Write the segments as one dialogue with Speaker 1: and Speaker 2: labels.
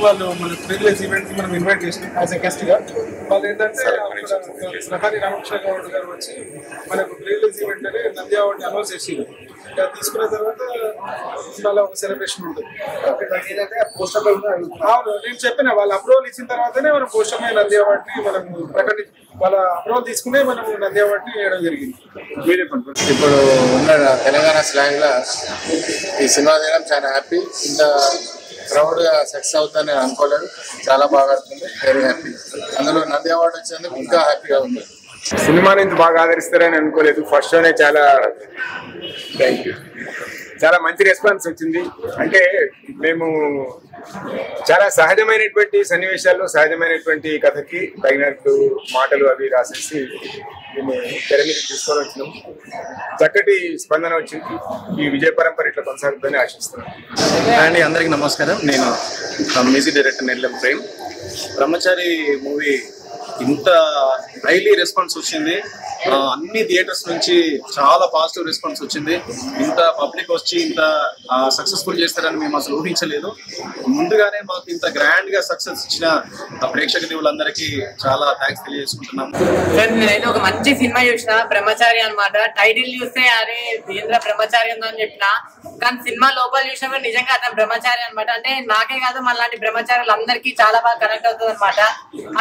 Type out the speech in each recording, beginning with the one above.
Speaker 1: వాళ్ళు మన previous event కి మనం ఇన్వైట్ చేసినాం యాజ్ ఎ గెస్ట్ గా. వాళ్ళు ఏంటంటే ప్రహారీ రామకృష్ణ గౌడ్ గారు వచ్చి మనకు ప్రీవియస్ ఈవెంట్ అని నంది అవార్డు అనౌన్స్ చేసింది. ఇంకా తీసుకున్న తర్వాత మళ్ళీ ఒక సెలబ్రేషన్ ఉంటుంది. అవును, నేను చెప్పిన వాళ్ళు అప్రూవల్ ఇచ్చిన తర్వాతనే మనం పోస్టర్ మీద నంది అవార్డుని మనం వాళ్ళ అప్రూవల్ తీసుకునే మనం నంది అవార్డుని వేయడం జరిగింది.
Speaker 2: ఇప్పుడు ఉన్న తెలంగాణ స్లాంగ్ లా ఈ సినిమా తీయడం చాలా హ్యాపీ. ఇంత క్రౌడ్ గా సక్సెస్ అవుతుందని అనుకోలేదు. చాలా బాగా ఆడుతుంది, వెరీ హ్యాపీ. అందులో నంది అవార్డు వచ్చేందుకు ఇంకా హ్యాపీగా ఉంది.
Speaker 3: సినిమాని ఇంత బాగా ఆదరిస్తారని అనుకోలేదు. ఫస్ట్ షోనే చాలా థ్యాంక్ యూ, చాలా మంచి రెస్పాన్స్ వచ్చింది. అంటే మేము చాలా సహజమైనటువంటి సన్నివేశాల్లో సహజమైనటువంటి కథకి తగినట్టు మాటలు అవి రాసేసి దీన్ని తెర మీద తీసుకొని వచ్చినాం. చక్కటి స్పందన వచ్చింది. ఈ విజయ పరంపర ఇట్లా కొనసాగుతుందని ఆశిస్తున్నాం.
Speaker 4: అండి అందరికి నమస్కారం. నేను మ్యూజిక్ డైరెక్టర్ నెల్లం ప్రేమ్. బ్రహ్మచారి మూవీ ఇంత హైలీ రెస్పాన్స్ వచ్చింది. అన్ని థియేటర్స్ నుంచి చాలా పాజిటివ్ రెస్పాన్స్ వచ్చింది. ఇంత పబ్లిక్ వచ్చి ఇంత సక్సెస్ఫుల్ చేస్తారని మేము అసలు ఊహించలేదు. ముందుగానే మాకు ఇంత గ్రాండ్ గా సక్సెస్ ఇచ్చిన ప్రేక్షక దేవులందరికీ చాలా థ్యాంక్స్ తెలియజేసుకుంటున్నాం.
Speaker 5: నేనైతే ఒక మంచి సినిమా చూసిన, బ్రహ్మచారి అనమాట. టైటిల్ చూస్తే అరే ఏంద్ర బ్రహ్మచారి అని చెప్పిన, కానీ సినిమా లోపల చూసినప్పుడు నిజంగా అతను బ్రహ్మచారి అనమాట. అంటే నాకే కాదు మళ్ళీ బ్రహ్మచారులు అందరికీ చాలా బాగా కనెక్ట్ అవుతుంది అనమాట.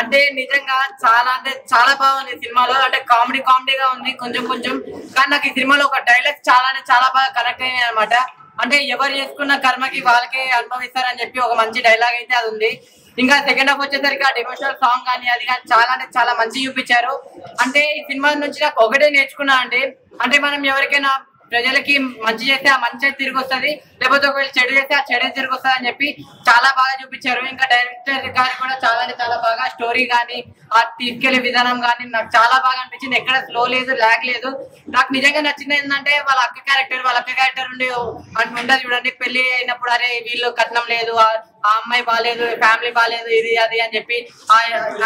Speaker 5: అంటే నిజంగా చాలా అంటే చాలా బాగుంది సినిమాలో. అంటే కామెడీగా ఉంది కొంచెం, కానీ నాకు ఈ సినిమాలో ఒక డైలాగ్ చాలా అంటే చాలా బాగా కనెక్ట్ అయ్యాయి అనమాట. అంటే ఎవరు చేసుకున్న కర్మకి వాళ్ళకే అనుభవిస్తారని చెప్పి ఒక మంచి డైలాగ్ అయితే అది ఉంది. ఇంకా సెకండ్ హాఫ్ వచ్చేసరికి ఆ డివోషనల్ సాంగ్ కానీ అది కానీ చాలా అంటే చాలా మంచి చూపించారు. అంటే ఈ సినిమా నుంచి నాకు ఒకటే నేర్చుకున్నా అండి, అంటే మనం ఎవరికైనా ప్రజలకి మంచి చేస్తే ఆ మంచి తిరిగి వస్తుంది, లేకపోతే ఒకవేళ చెడు చేస్తే ఆ చెడే తిరిగి వస్తుంది అని చెప్పి చాలా బాగా చూపించారు. ఇంకా డైరెక్టర్ గారు కూడా చాలా అంటే చాలా బాగా స్టోరీ కానీ ఆ తీసుకెళ్లే విధానం కానీ నాకు చాలా బాగా అనిపించింది. ఎక్కడ స్లో లేదు, లాగ్ లేదు. నాకు నిజంగా నచ్చింది ఏంటంటే వాళ్ళ అక్క క్యారెక్టర్ ఉండి ఉండదు చూడండి. పెళ్లి అయినప్పుడు అరే వీళ్ళు కట్నం లేదు, ఆ అమ్మాయి బాగాలేదు, ఫ్యామిలీ బాగాలేదు, ఇది అది అని చెప్పి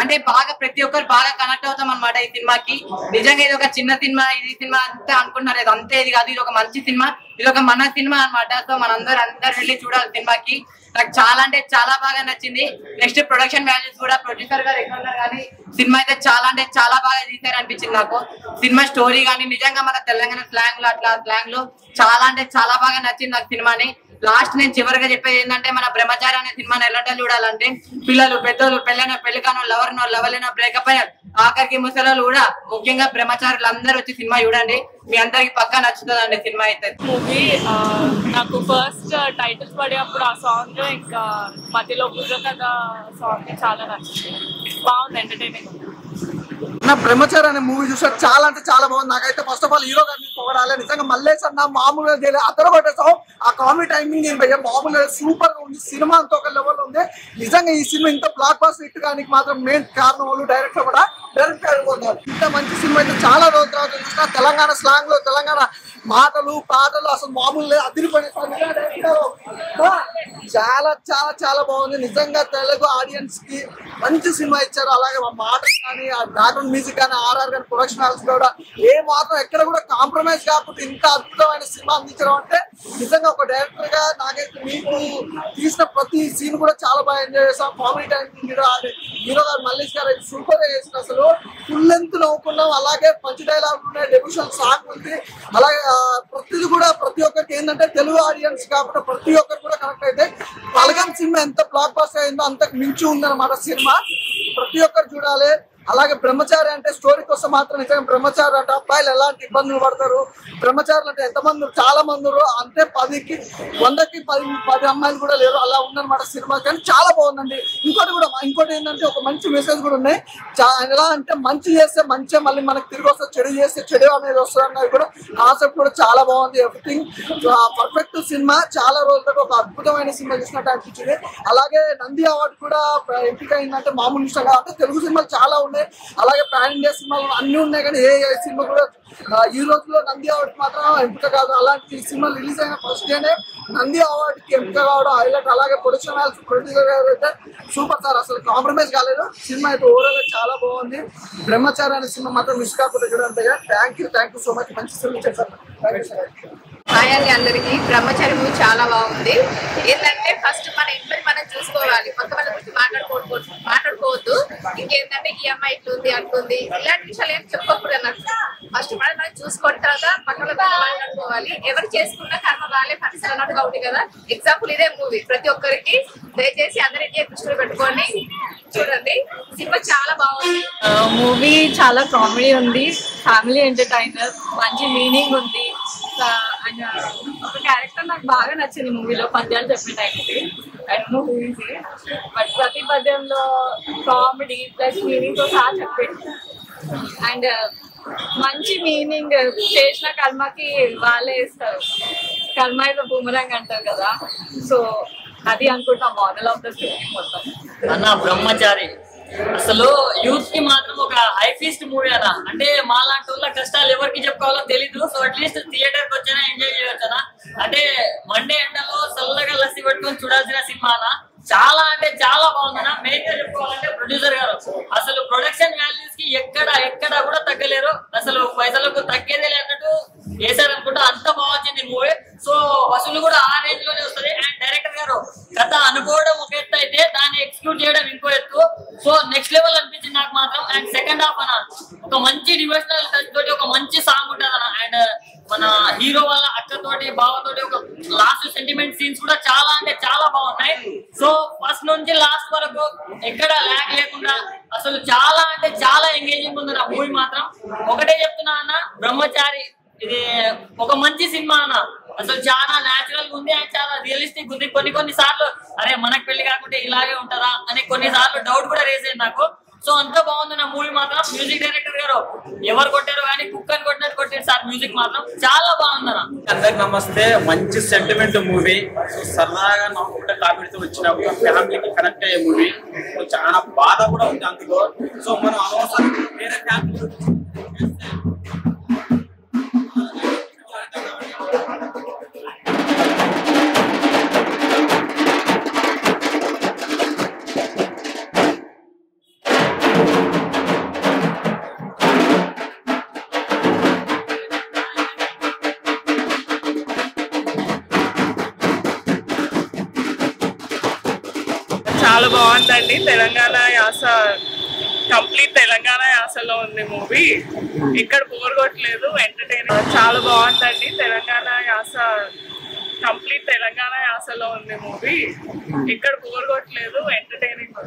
Speaker 5: అంటే బాగా ప్రతి ఒక్కరు బాగా కనెక్ట్ అవుతాం అనమాట ఈ సినిమాకి. నిజంగా ఇది ఒక చిన్న సినిమా, ఇది సినిమా అంతే అనుకుంటున్నారు, ఇది అంతే ఇది కాదు, ఇది ఒక మంచి సినిమా, ఇది ఒక మన సినిమా అనమాట. సో మనందరూ వెళ్ళి చూడాలి సినిమాకి. నాకు చాలా అంటే చాలా బాగా నచ్చింది. నెక్స్ట్ ప్రొడక్షన్ వాల్యూస్ కూడా ప్రొడ్యూసర్ గారు ఎక్కువ కానీ సినిమా అయితే చాలా అంటే చాలా బాగా తీశారు అనిపించింది నాకు. సినిమా స్టోరీ కానీ నిజంగా మన తెలంగాణ స్లాంగ్ లో అట్లా స్లాంగ్ లో చాలా అంటే చాలా బాగా నచ్చింది నాకు సినిమాని. లాస్ట్ నేను చివరిగా చెప్పేది ఏంటంటే మన బ్రహ్మచారి అనే సినిమాని ఎలాంటి చూడాలంటే పిల్లలు పెద్దలు పెళ్లి కానో లవర్లేనో బ్రేకప్ అయిన ఆఖరికి ముసలోళ్ళు కూడా ముఖ్యంగా బ్రహ్మచారులు అందరూ వచ్చి సినిమా చూడండి, మీ అందరికి పక్కా నచ్చుతుందండి సినిమా అయితే.
Speaker 6: మూవీ నాకు ఫస్ట్ టైటిల్స్ పడేటప్పుడు ఆ సాంగ్ ఇంకా మధ్యలో బుర్రకథ సాంగ్ చాలా నచ్చింది. బాగుంది, ఎంటర్టైనింగ్.
Speaker 7: నా బ్రహ్మచారి అనే మూవీ చూసారు, చాలా అంటే చాలా బాగుంది. నాకైతే ఫస్ట్ ఆఫ్ ఆల్ హీరో గారిని పొగడాలి. నిజంగా మల్లేష్ అన్న మామూలుగా చేయలేదు, అతను కొట్టేసాం. ఆ కామెడీ టైమింగ్ మామూలుగా సూపర్ గా ఉంది. సినిమా అంతా ఒక లెవెల్ ఉంది. నిజంగా ఈ సినిమా ఇంత బ్లాక్ బాస్టర్ హిట్ కానీ మాత్రం మెయిన్ కారణం వాళ్ళు డైరెక్టర్ కూడా డైరెక్ట్ అయిపోతారు. ఇంత మంచి సినిమా అయితే చాలా రోజుల తర్వాత చూసిన. తెలంగాణ స్లాంగ్ లో తెలంగాణ మాటలు పాటలు అసలు మామూలు అదిరిపోయిన చాలా చాలా చాలా బాగుంది. నిజంగా తెలుగు ఆడియన్స్ కి మంచి సినిమా ఇచ్చారు. అలాగే మాటలు కానీ ఆ బ్యాక్గ్రౌండ్ మ్యూజిక్ కానీ ఆర్ఆర్ కానీ ప్రొడక్షన్ హౌస్ కూడా ఏ మాత్రం ఎక్కడ కూడా కాంప్రమైజ్ కాకుండా ఇంత అద్భుతమైన సినిమా అందించడం అంటే నిజంగా ఒక డైరెక్టర్ గా నాకైతే మీకు తీసిన ప్రతి సీన్ కూడా చాలా బాగా ఎంజాయ్ చేస్తాం. కామెడీ టైమింగ్ హీరో గారు మల్లేష్ గారు అయితే సూపర్ గా చేసిన, అసలు ఫుల్ లెంత్ నవ్వుకున్నాం. అలాగే పంచ్ డైలాగ్ ఉన్నాయి, డెబ్యూషన్ సాంగ్ ఉంది. అలాగే ప్రతిది కూడా ప్రతి ఒక్కరికి ఏంటంటే తెలుగు ఆడియన్స్ కాబట్టి ప్రతి ఒక్కరు కూడా కనెక్ట్ అయితే పలగం సినిమా ఎంత బ్లాక్ బస్టర్ అయిందో అంతకు మించి ఉందన్నమాట సినిమా. ప్రతి ఒక్కరు చూడాలి. అలాగే బ్రహ్మచారి అంటే స్టోరీ కోసం మాత్రం నిజంగా బ్రహ్మచారి అంటే అబ్బాయిలు ఎలాంటి ఇబ్బందులు పడతారు, బ్రహ్మచారులు అంటే ఎంతమంది చాలా మంది అంటే 100కి 10 అమ్మాయిలు కూడా లేరు, అలా ఉందన్నమాట సినిమా. కానీ చాలా బాగుందండి. ఇంకోటి ఏంటంటే ఒక మంచి మెసేజ్ కూడా ఉన్నాయి. ఎలా అంటే మంచి చేస్తే మంచిగా మళ్ళీ మనకు తిరిగి వస్తుంది, చెడు చేస్తే చెడు అనేది వస్తుంది అన్నది కూడా కాన్సెప్ట్ కూడా చాలా బాగుంది. Everything perfect cinema. చాలా రోజులతో ఒక అద్భుతమైన సినిమా చూసినట్టు అనిపించింది. అలాగే నంది అవార్డు కూడా ఎంపిక అయిందంటే మామూలు ఇష్టంగా అంటే తెలుగు సినిమాలు చాలా ఉన్నాయి. బాగుంది. అలాగే పాన్ ఇండియా సినిమాలు అన్ని ఉన్నాయి, కానీ ఏ సినిమా కూడా ఈ రోజులో నంది అవార్డు మాత్రం ఎంపిక కాదు. అలాంటి సినిమా రిలీజ్ అయిన ఫస్ట్ డేనే నంది అవార్డుకి ఎంపిక కావడం హైలైట్. అలాగే ప్రొడ్యూసర్ గారు అయితే సూపర్ సార్, అసలు కాంప్రమైజ్ కాలేదు. సినిమా అయితే ఓవరాల్ చాలా బాగుంది. బ్రహ్మచారి అనే సినిమా మాత్రం మిస్ కాకుండా చూడండి. Thank you so much. మంచి సినిమా చేశారు.
Speaker 8: హాయ్ అండి అందరికి. బ్రహ్మచారి మూవీ చాలా బాగుంది. ఏంటంటే ఫస్ట్ మన ఇంట్లో మనం చూసుకోవాలి, కొత్త వాళ్ళ గురించి మాట్లాడుకోవద్దు. ఇంకేంటంటే ఈ అమ్మాయి ఇట్లుంది అంటుంది ఇలాంటి విషయాలు ఏం చెప్పుకోకూడదు అన్నట్టు. ఫస్ట్ మనం చూసుకున్న తర్వాత పక్కన మాట్లాడుకోవాలి. ఎవరు చేసుకున్న కర్మ వాళ్ళే పరిస్థితి అన్నట్టుగా ఉంది కదా. ఎగ్జాంపుల్ ఇదే మూవీ. ప్రతి ఒక్కరికి దయచేసి అందరికీ దృష్టిలో పెట్టుకొని చూడండి. సినిమా చాలా బాగుంది.
Speaker 6: మూవీ చాలా కామెడీ ఉంది, ఫ్యామిలీ ఎంటర్టైనర్, మంచి మీనింగ్ ఉంది. అండ్ ఒక క్యారెక్టర్ నాకు బాగా నచ్చింది మూవీలో, పద్యాలు చెప్పే టైంకి. అండ్ మూవీస్ బట్ ప్రతి పద్యంలో కామెడీ ప్లస్ మీనింగ్ తో సహా చెప్పేది. అండ్ మంచి మీనింగ్, చేసిన కర్మకి వాళ్ళే ఇస్తారు. కర్మ ఇస్ బూమరాంగ్ అంటారు కదా, సో అది అనుకుంటా మోడల్ ఆఫ్ ద స్టోరీ మొత్తం.
Speaker 9: అన్న బ్రహ్మచారి అసలు యూత్ కి మాత్రం ఒక హై ఫీస్ట్ మూవీ అన్న. అంటే మా లాంటి వాళ్ళ కష్టాలు ఎవరికి చెప్పుకోవాలో తెలీదు. సో అట్లీస్ట్ థియేటర్ కి వచ్చైనా ఎంజాయ్ చేయొచ్చనా. అంటే మండే ఎండలో చల్లగా లస్సి పెట్టుకొని చూడాల్సిన సినిమా అన్న. చాలా అంటే చాలా బాగుందన్న. మెయిన్ గా చెప్పుకోవాలంటే ప్రొడ్యూసర్ గారు అసలు ప్రొడక్షన్ వాల్యూస్ కి ఎక్కడ కూడా తగ్గలేరు. అసలు పైసలకు తగ్గేదే లేనట్టు వేసారనుకుంటా. అంత బాగుంది మూవీ. సో వసూలు కూడా ఆ రేంజ్ లోనే వస్తుంది. అండ్ డైరెక్టర్ గారు కథ అనుకోవడం ఒక ఎత్తు అయితే దాన్ని ఎగ్జిక్యూట్ చేయడం ఇంకో ఎత్తు. సో నెక్స్ట్ లెవెల్ అనిపించింది నాకు మాత్రం. అండ్ సెకండ్ హాఫ్ అన్న ఒక మంచి డివోషనల్ టచ్ తోటి ఒక మంచి సాంగ్ ఉంటుంది అన్న. అండ్ మన హీరో వాళ్ళ అక్కతోటి బావతోటి ఒక లాస్ట్ సెంటిమెంట్ సీన్స్ కూడా చాలా అంటే చాలా బాగున్నాయి. సో ఫస్ట్ నుంచి లాస్ట్ వరకు ఎక్కడ ల్యాగ్ లేకుండా అసలు చాలా అంటే చాలా ఎంగేజింగ్ ఉంది నా మూవీ మాత్రం. ఒకటే చెప్తున్నా అన్న, బ్రహ్మచారి ఇది ఒక మంచి సినిమా అన్న. అసలు చాలా న్యాచురల్ ఉంది అండ్ చాలా రియలిస్టిక్ ఉంది. కొన్ని సార్లు అరే మనకు పెళ్లి కాకుంటే ఇలాగే ఉంటుందా అని కొన్నిసార్లు డౌట్ కూడా రేస్ అయింది నాకు. సో అంతా బాగుంది నా మూవీ మాత్రం. మ్యూజిక్ డైరెక్టర్ గారు ఎవరు కొట్టారు కానీ కుక్కని కొట్టినట్టు కొట్టారు సార్. మ్యూజిక్ మాత్రం చాలా బాగుందన్న.
Speaker 4: అందరికి నమస్తే. మంచి సెంటిమెంట్ మూవీ. సో సరదాగా నవ్వుకుంటే కామెడీతో వచ్చిన ఒక ఫ్యామిలీకి కనెక్ట్ అయ్యే మూవీ. చాలా బాధ కూడా ఉంది అందులో. సో మనం అనవసరం వేరే ఫ్యామిలీ
Speaker 6: చాలా బాగుందండి. తెలంగాణ యాస, కంప్లీట్ తెలంగాణ యాసలో ఉంది మూవీ. ఇక్కడ బోర్ కొట్టలేదు, ఎంటర్టైనింగ్ చాలా బాగుందండి. తెలంగాణ యాస, కంప్లీట్ తెలంగాణ యాసలో ఉంది మూవీ. ఇక్కడ బోర్ కొట్టలేదు, ఎంటర్టైనింగ్.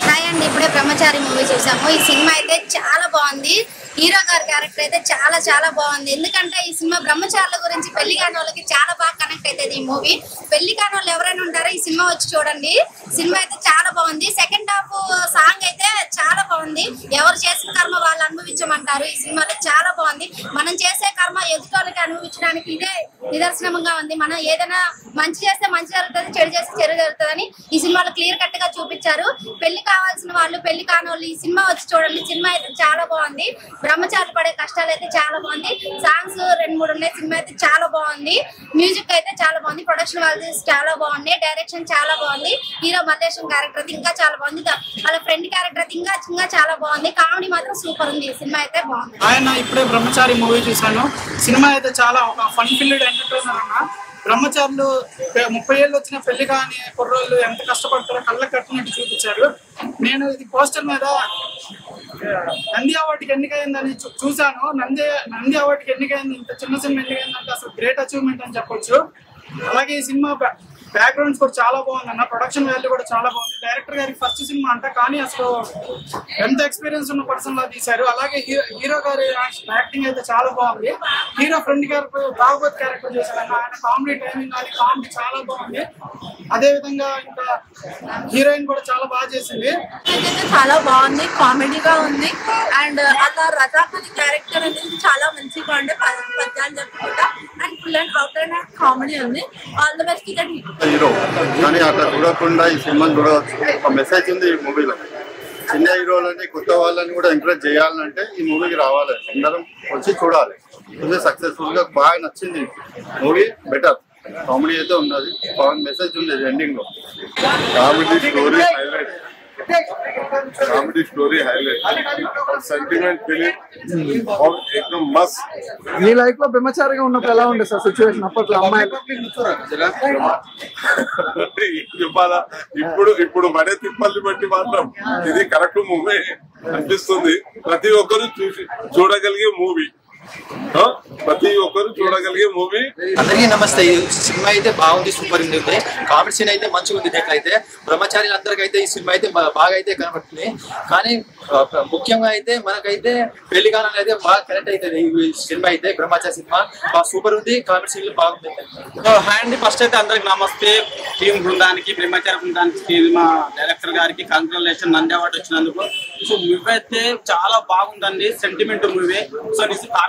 Speaker 10: హాయ్ అండి, ఇప్పుడే బ్రహ్మచారి మూవీ చూసాము. ఈ సినిమా అయితే చాలా బాగుంది. హీరో గారి క్యారెక్టర్ అయితే చాలా చాలా బాగుంది. ఎందుకంటే ఈ సినిమా బ్రహ్మచారుల గురించి, పెళ్లి కాని వాళ్ళకి చాలా బాగా కనెక్ట్ అవుతుంది ఈ మూవీ. పెళ్లి కాని వాళ్ళు ఎవరైనా ఉంటారో ఈ సినిమా వచ్చి చూడండి. సినిమా అయితే చాలా బాగుంది. సెకండ్ హాఫ్ సాంగ్ అయితే చాలా బాగుంది. ఎవరు చేసిన కర్మ వాళ్ళు అనుభవించమంటారు. ఈ సినిమాలో చాలా బాగుంది. మనం చేసే కర్మ ఎదుటి వాళ్ళకి అనుభవించడానికి ఇదే నిదర్శనంగా ఉంది. మనం ఏదైనా మంచి చేస్తే మంచి జరుగుతుంది, చెడు చేస్తే చెడు జరుగుతుంది అని ఈ సినిమాలో క్లియర్ కట్ గా చూపించారు. పెళ్లి కావాల్సిన వాళ్ళు, పెళ్లి కాని వాళ్ళు ఈ సినిమా వచ్చి చూడండి. సినిమా అయితే చాలా బాగుంది. బ్రహ్మచారులు పడే కష్టాలు అయితే చాలా బాగుంది. సాంగ్స్ 2-3 ఉన్నాయి. సినిమా అయితే చాలా బాగుంది. మ్యూజిక్ అయితే చాలా బాగుంది. ప్రొడక్షన్ వాల్యూస్ చాలా బాగున్నాయి. డైరెక్షన్ చాలా బాగుంది. హీరో మల్లేశం క్యారెక్టర్ అయితే ఇంకా చాలా బాగుంది. వాళ్ళ ఫ్రెండ్ క్యారెక్టర్ అయితే ఇంకా చాలా బాగుంది. కామెడీ మాత్రం సూపర్ ఉంది. సినిమా అయితే బాగుంది.
Speaker 11: ఆయన ఇప్పుడే బ్రహ్మచారి మూవీ చూసాను. సినిమా అయితే చాలా ఒక ఫన్ ఫిల్డ్ ఎంటర్టైనర్ అన్న. బ్రహ్మచారులు 30 ఏళ్ళు వచ్చిన పెళ్లి కాని కుర్రోళ్ళు ఎంత కష్టపడతారో కళ్ళకు కట్టినట్టు చూపించారు. నేను ఇది పోస్టర్ మీద నంది అవార్డుకి ఎన్నికైందని చూసాను. నంది అవార్డుకి ఎన్నికైంది, ఇంత చిన్న సినిమా ఎన్నికైందంటే అసలు గ్రేట్ అచీవ్మెంట్ అని చెప్పొచ్చు. అలాగే ఈ సినిమా బ్యాక్గ్రౌండ్స్ కూడా చాలా బాగుంది అన్న. ప్రొడక్షన్ వాల్యూ కూడా చాలా బాగుంది. డైరెక్టర్ గారికి ఫస్ట్ సినిమా అంట, కానీ అసలు ఎంత ఎక్స్పీరియన్స్ ఉన్న పర్సన్ లా తీశారు. అలాగే హీరో గారి యాక్టింగ్ అయితే చాలా బాగుంది. Hero friend character Bhagavat character చేశారన్న. ఆయన కామెడీ టైమింగ్ కానీ కామెడీ చాలా బాగుంది. అదే విధంగా ఇంకా హీరోయిన్ కూడా చాలా బాగా చేసింది.
Speaker 6: చాలా బాగుంది, కామెడీగా ఉంది. అండ్ అలా రజాపతి క్యారెక్టర్ అనేది చాలా మంచిగా ఉండే, పద్యాలు చెప్పుకుంటా. And full and out and comedy ఉంది. All the best.
Speaker 12: హీరో కానీ అట్లా చూడకుండా ఈ సినిమాని చూడవచ్చు. ఒక మెసేజ్ ఉంది ఈ మూవీలో. చిన్న హీరోలని కొత్త వాళ్ళని కూడా ఎంకరేజ్ చేయాలంటే ఈ మూవీకి రావాలి, అందరం వచ్చి చూడాలి. ఇది సక్సెస్ఫుల్ గా బాగా నచ్చింది మూవీ. బెటర్ కామెడీ అయితే ఉన్నది, బాగా మెసేజ్ ఉండేది ఎండింగ్ లో.
Speaker 13: Comedy story highlight, comedy story highlight, sentiment film और एकदम मस्त.
Speaker 7: మీ లైఫ్ లో బ్రహ్మచారిగా ఉన్నప్పుడు ఎలా ఉండే సార్ సిచ్యువేషన్ అప్పట్లో అమ్మాయిలు?
Speaker 13: చెప్పాలా, ఇప్పుడు పడే తిప్పల్ని బట్టి మాత్రం ఇది కరెక్ట్ మూవీ అనిపిస్తుంది. ప్రతి ఒక్కరు చూడగలిగే మూవీ, ప్రతి ఒక్కరు చూడగలిగే మూవీ.
Speaker 14: అందరికీ నమస్తే. సినిమా అయితే బాగుంది, సూపర్ ఉంది. కామెడీ సీన్ అయితే మంచిగా ఉంది. అయితే బ్రహ్మచారులందరికీ అయితే ఈ సినిమా అయితే బాగా అయితే కనబడుతుంది. కానీ ముఖ్యంగా అయితే మనకైతే పెళ్లి కాలంలో అయితే బాగా కనెక్ట్ అవుతుంది ఈ సినిమా అయితే. బ్రహ్మచారి సినిమా బాగా సూపర్ ఉంది, కామెడీ సీన్ బాగుంది.
Speaker 15: హాయ్ అండి, ఫస్ట్ అయితే అందరికి నమస్తే. టీం బృందానికి, బ్రహ్మచారి బృందానికి, సినిమా డైరెక్టర్ గారికి కంగ్రాచులేషన్, నంది అవార్డు వచ్చినందుకు. సో మూవీ అయితే చాలా బాగుందండి, సెంటిమెంట్ మూవీ. సో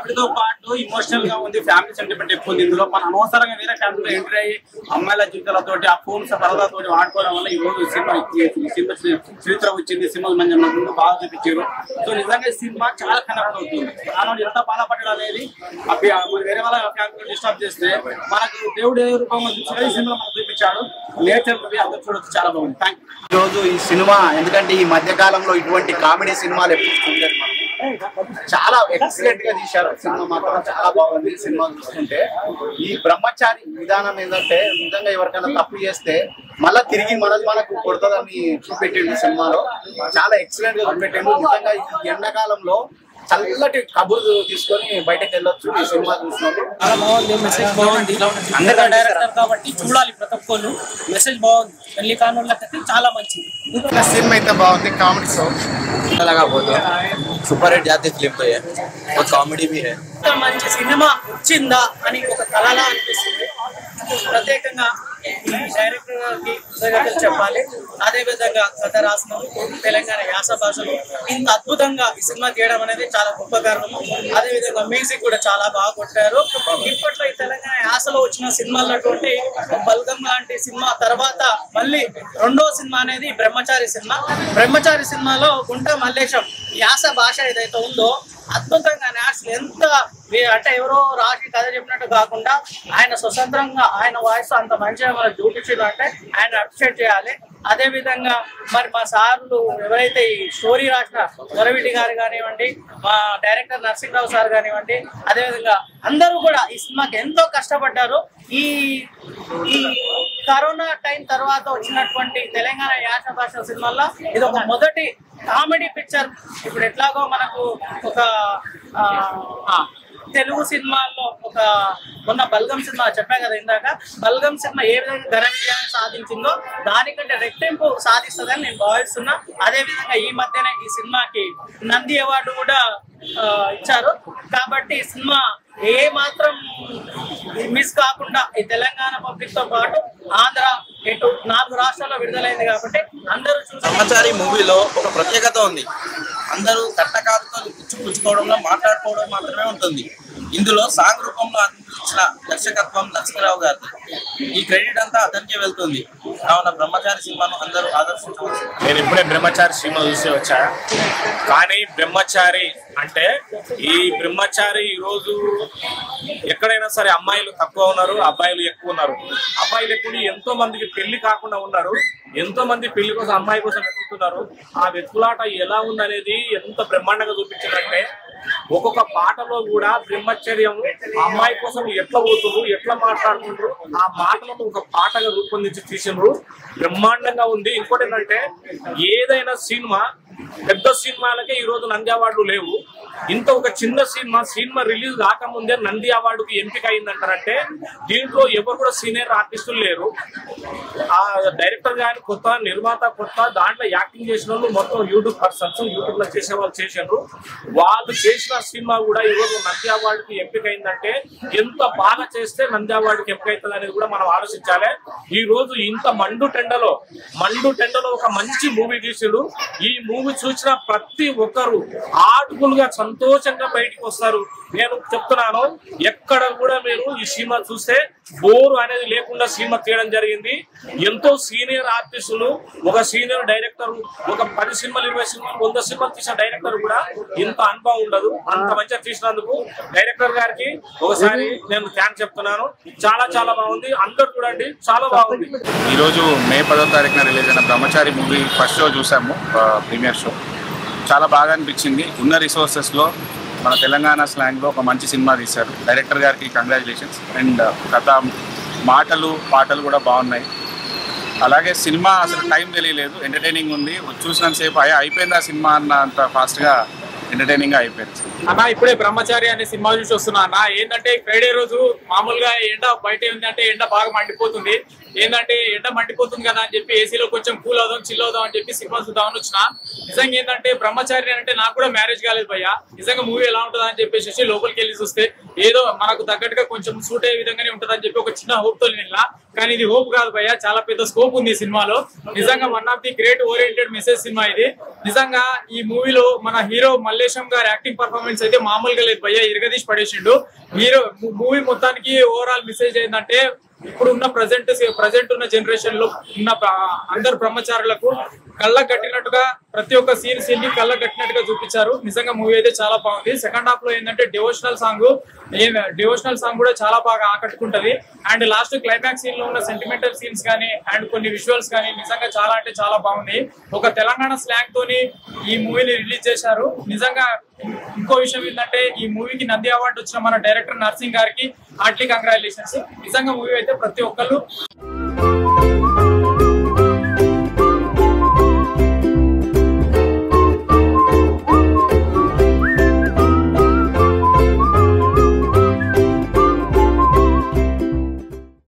Speaker 15: కామెడీతో పాటు ఇమోషనల్ గా ఉంది, ఫ్యామిలీ సెంటిమెంట్ ఎక్కువ ఉంది ఇందులో. మన అనవసరంగా వేరే ఫ్యామిలీలో ఎంటర్ అయ్యి అమ్మాయిల జీవితాలతోటి ఆ ఫోన్స్ పరదాతోటి వాడుకోవడం వల్ల ఈ రోజు సినిమా చరిత్ర వచ్చింది. సినిమా మంచి ముందు బాగా చూపించారు. సో నిజంగా ఈ సినిమా చాలా కనెక్ట్ అవుతుంది. దాని ఎంత బాధపడడం అనేది వేరే వాళ్ళ ఫ్యామిలీ డిస్టర్బ్ చేస్తే మనకు దేవుడు ఏ రూపంలో చూసినా ఈ సినిమా మనకు చూపించాడు. నేచర్ మూవీ అందరూ చూడొచ్చు, చాలా బాగుంది. Thank you.
Speaker 16: ఈ రోజు ఈ సినిమా ఎందుకంటే ఈ మధ్య కాలంలో ఇటువంటి కామెడీ సినిమాలు ఎప్పుడు చూడలేదు మనం. చాలా ఎక్సలెంట్ గా తీశారు సినిమా, మాత్రం చాలా బాగుంది. సినిమా చూస్తుంటే ఈ బ్రహ్మచారి విధానం ఏంటంటే నిజంగా ఎవరికైనా తప్పు చేస్తే మళ్ళా తిరిగి మనకు కొడుతుందని చూపెట్టిండు సినిమాలో. చాలా ఎక్సలెంట్ గా చూపెట్టిండు. నిజంగా ఈ ఎండాకాలంలో చల్లటి కబుర్లు తీసుకొని బయటకు వెళ్ళొచ్చు ఈ సినిమా చూసినప్పుడు.
Speaker 15: చాలా బాగుంది, మెసేజ్ బాగుంది. అందరికీ డైరెక్టర్ కాబట్టి చూడాలి ప్రతి ఒక్కరు. మెసేజ్ బాగుంది, పెళ్లి కానులకైతే చాలా మంచిది.
Speaker 2: సినిమా అయితే బాగుంది, కామెడీ
Speaker 14: लगा बहुत सुपर हिट जाती फिल्म तो ये और कॉमेडी भी है.
Speaker 15: మంచి సినిమా వచ్చిందా అని ఒక కళలా అనిపిస్తుంది. ప్రత్యేకంగా ఈ డైరెక్టర్ గారికి కృతజ్ఞతలు చెప్పాలి. అదే విధంగా కథ రాసిన తెలంగాణ యాస భాషలో ఇంత అద్భుతంగా ఈ సినిమా తీయడం అనేది చాలా గొప్ప కారణము. అదే విధంగా మ్యూజిక్ కూడా చాలా బాగా కొట్టారు. ఇప్పట్లో ఈ తెలంగాణ యాసలో వచ్చిన సినిమాలటువంటి బల్గం లాంటి సినిమా తర్వాత మళ్ళీ రెండో సినిమా అనేది బ్రహ్మచారి సినిమా. బ్రహ్మచారి సినిమాలో గుంట మల్లేశం యాస భాష ఏదైతే ఉందో అద్భుతంగా అసలు ఎంత అంటే ఎవరో రాసి కథ చెప్పినట్టు కాకుండా ఆయన స్వతంత్రంగా ఆయన వాయిస్ అంత మంచిగా మనకు చూపించారు అంటే ఆయన అప్రిషియేట్ చేయాలి. అదే విధంగా మరి మా సార్లు ఎవరైతే ఈ స్టోరీ రాసిన దొరవిటి గారు కానివ్వండి, మా డైరెక్టర్ నరసింహరావు సార్ కానివ్వండి, అదేవిధంగా అందరూ కూడా ఈ సినిమాకి ఎంతో కష్టపడ్డారు. ఈ కరోనా టైం తర్వాత వచ్చినటువంటి తెలంగాణ యాస భాష సినిమాల్లో ఇది ఒక మొదటి కామెడీ పిక్చర్. ఇప్పుడు ఎట్లాగో మనకు ఒక తెలుగు సినిమాల్లో ఒక మొన్న బల్గం సినిమా చెప్పా కదా ఇందాక, బల్గం సినిమా ఏ విధంగా ఘన విజయాన్ని సాధించిందో దానికంటే రెట్టింపు సాధిస్తుందని నేను భావిస్తున్నా. అదే విధంగా ఈ మధ్యనే ఈ సినిమాకి నంది అవార్డు కూడా ఇచ్చారు. కాబట్టి ఈ సినిమా ఏ మాత్రం మిస్ కాకుండా ఈ తెలంగాణ పబ్లిక్ తో పాటు ఆంధ్ర ఇటు 4 రాష్ట్రాల్లో విడుదలైంది కాబట్టి అందరూ చూసి.
Speaker 14: బ్రహ్మచారి మూవీలో ఒక ప్రత్యేకత ఉంది. అందరూ కట్టకారుతో పుచ్చుకోవడంలో మాట్లాడుకోవడం మాత్రమే ఉంటుంది. ఇందులో సాంగ్ రూపంలో అందించిన దర్శకత్వం నరసింహరావు గారిది. ఈ క్రెడిట్ అంతా అతనికే వెళ్తుంది. కావున బ్రహ్మచారి సినిమాను అందరూ ఆదర్శించవచ్చు.
Speaker 17: నేను ఇప్పుడే బ్రహ్మచారి సినిమా చూసి వచ్చా. కానీ బ్రహ్మచారి అంటే ఈ బ్రహ్మచారి ఈరోజు ఎక్కడైనా సరే అమ్మాయిలు తక్కువ ఉన్నారు, అబ్బాయిలు ఎక్కువ ఉన్నారు. అబ్బాయిలు ఎక్కువ ఎంతో మందికి పెళ్లి కాకుండా ఉన్నారు, ఎంతో మంది పెళ్లి కోసం అమ్మాయి కోసం వెతుకుతున్నారు. ఆ వెతుకులాట ఎలా ఉందనేది ఎంత బ్రహ్మాండంగా చూపించారంటే ఒక్కొక్క పాటలో కూడా బ్రహ్మచర్యం అమ్మాయి కోసం ఎట్లా పోతుండ్రు, ఎట్లా మాట్లాడుతుండ్రు, ఆ మాటలను ఒక పాటగా రూపొందించి తీసిండ్రు. బ్రహ్మాండంగా ఉంది. ఇంకోటి ఏంటంటే ఏదైనా సినిమా పెద్ద సినిమాలకే ఈ రోజు నంది అవార్డులు లేవు. ఇంత ఒక చిన్న సినిమా రిలీజ్ కాకముందే నంది అవార్డుకి ఎంపిక అయిందంటారంటే దీంట్లో ఎవరు కూడా సీనియర్ ఆర్టిస్టులు లేరు. ఆ డైరెక్టర్ గాని కొత్త, నిర్మాత కొత్త, దాంట్లో యాక్టింగ్ చేసిన వాళ్ళు మొత్తం యూట్యూబ్ పర్సన్స్, యూట్యూబ్ లో చేసే వాళ్ళు చేసారు. వాళ్ళు చేసిన సినిమా కూడా ఈ రోజు నంది అవార్డుకి ఎంపిక అయిందంటే ఎంత బాగా చేస్తే నంది అవార్డుకి ఎంపిక అవుతుంది అనేది కూడా మనం ఆలోచించాలి. ఈ రోజు ఇంత మండు టెండలో ఒక మంచి మూవీ తీసాడు. ఈ మూవీ చూసిన ప్రతి ఒక్కరు ఆర్ట్ఫుల్ గా సంతోషంగా బయటికి వస్తారు. నేను చెప్తున్నాను, ఎక్కడ కూడా మీరు ఈ సినిమా చూస్తే బోరు అనేది లేకుండా సినిమా తీయడం జరిగింది. ఎంతో సీనియర్ ఆర్టిస్టులు, ఒక సీనియర్ డైరెక్టర్, ఒక 10 సినిమాలు 20 సినిమాలు 100 సినిమాలు తీసిన డైరెక్టర్ కూడా ఇంత అనుభవం ఉండదు. అంత మంచిగా తీసినందుకు డైరెక్టర్ గారికి ఒకసారి నేను థ్యాంక్స్ చెప్తున్నాను. చాలా చాలా బాగుంది, అందరు చూడండి, చాలా బాగుంది.
Speaker 18: ఈరోజు మే 10వ తారీఖున రిలీజ్ అయిన బ్రహ్మచారి మూవీ ఫస్ట్ షో చూసాము, ప్రీమియర్ షో. చాలా బాగా అనిపించింది. ఉన్న రిసోర్సెస్లో మన తెలంగాణ స్లాంగ్లో ఒక మంచి సినిమా తీశారు. డైరెక్టర్ గారికి కంగ్రాచులేషన్స్. అండ్ కథ, మాటలు, పాటలు కూడా బాగున్నాయి. అలాగే సినిమా అసలు టైం తెలియలేదు, ఎంటర్టైనింగ్ ఉంది. చూసినంతసేపు అయిపోయింది ఆ సినిమా అన్న అంత ఫాస్ట్గా ఎంటర్టైనింగ్ గా అయిపోయింది.
Speaker 19: అన్న ఇప్పుడే బ్రహ్మచారి అనే సినిమా చూసి వస్తున్నా అన్న. ఏంటంటే ఫ్రైడే రోజు మామూలుగా ఎండ బయట ఏంటంటే ఎండ బాగా మండిపోతుంది. ఏంటంటే ఎండ మండిపోతుంది కదా అని చెప్పి ఏసీలో కొంచెం కూల్ అవుదాం, చిల్ అవుదాం అని చెప్పి సినిమా చూద్దామని వచ్చిన. నిజంగా ఏంటంటే బ్రహ్మచారి అంటే నాకు కూడా మ్యారేజ్ కాలేదు భయ్య. నిజంగా మూవీ ఎలా ఉంటుందా అని చెప్పేసి లోపలికి వెళ్ళి చూస్తే ఏదో మనకు తగ్గట్టుగా కొంచెం సూట్ అయ్యే విధంగానే ఉంటుంది అని చెప్పి ఒక చిన్న హోప్ తో వెళ్ళినా. కానీ ఇది హోప్ కాదు భయ్య, చాలా పెద్ద స్కోప్ ఉంది ఈ సినిమాలో. నిజంగా one of the great oriented message cinema ఇది. నిజంగా ఈ మూవీలో మన హీరో మల్లేశం గారి యాక్టింగ్ పర్ఫార్మెన్స్ అయితే మామూలుగా లేదు భయ్య, ఇరగదీసి పడేసిండు. హీరో మూవీ మొత్తానికి ఓవరాల్ మెసేజ్ ఏంటంటే ఇప్పుడు ఉన్న ప్రజెంట్ ఉన్న జనరేషన్ లో ఉన్న అందరు బ్రహ్మచారులకు కళ్ళకు కట్టినట్టుగా ప్రతి ఒక్క సీన్స్ ని కళ్ళకు కట్టినట్టుగా చూపించారు. నిజంగా మూవీ అయితే చాలా బాగుంది. సెకండ్ హాఫ్ లో ఏంటంటే డివోషనల్ సాంగ్ కూడా చాలా బాగా ఆకట్టుకుంటది. అండ్ లాస్ట్ క్లైమాక్స్ సీన్ లో ఉన్న సెంటిమెంటల్ సీన్స్ కానీ అండ్ కొన్ని విజువల్స్ కానీ నిజంగా చాలా అంటే చాలా బాగుంది. ఒక తెలంగాణ స్లాంగ్ తోని ఈ మూవీని రిలీజ్ చేశారు. నిజంగా ఇంకో విషయం ఏంటంటే ఈ మూవీకి నంది అవార్డు వచ్చిన మన డైరెక్టర్ నర్సింగ్ గారికి హార్ట్లీ కంగ్రాచులేషన్స్. నిజంగా మూవీ అయితే ప్రతి ఒక్కళ్ళు